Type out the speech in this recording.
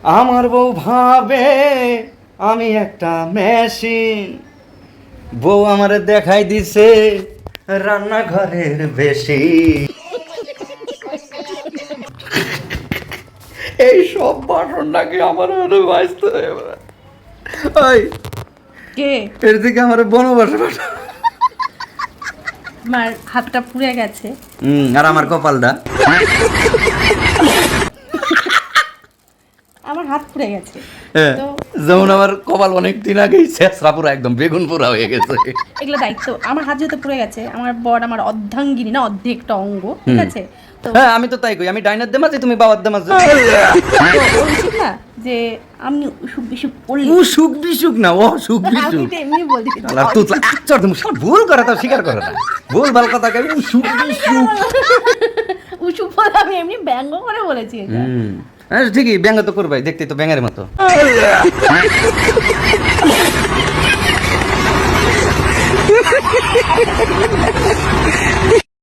আমার বউ ভাবে আমি একটা মেশিন, বউ আমারে দেখাই দিছে রান্নাঘরের বেশি। এই সব বাসন নাকি আমার আরো বাঁচতে হবে। ওই কে এর দিকে আমার বনবাসে পাঠা। আমার হাতটা পুড়ে গেছে। আর আমার কপালটা আমার হাত পুড়ে গেছে তো যেমন আমার কপাল অনেক দিন আগেই ছেঁচড়া পুরা একদম বেগুন পোড়া হয়ে গেছে। এগুলো দায়িত্ব। আমার হাত যেহেতু পুড়ে গেছে, আমার বর আমার অর্ধাঙ্গিনী না অর্ধেকটা অঙ্গ, ঠিক আছে? তো হ্যাঁ আমি তো তাই কই, আমি ডাইনার দেমাজি তুমি বাবার দেমাজি। তো বলছি না যে আমি উসুক বিসুক করলে ও সুখ বিসুখ না, ও সুখ আমি বিসুখ। তো এমনি বলছি। আল্লাহ তুতলা চড় তুমি সব ভুল করে তাও স্বীকার করে না, ভুল ভাল কথা কই। ও সুখ বিসুখ। উসুক বলে আমি এমনি ব্যঙ্গ করে বলেছি এটা। হ্যাঁ ঠিকই, ব্যঙ্গ তো করবাই, দেখতেই তো ব্যাঙের মতো।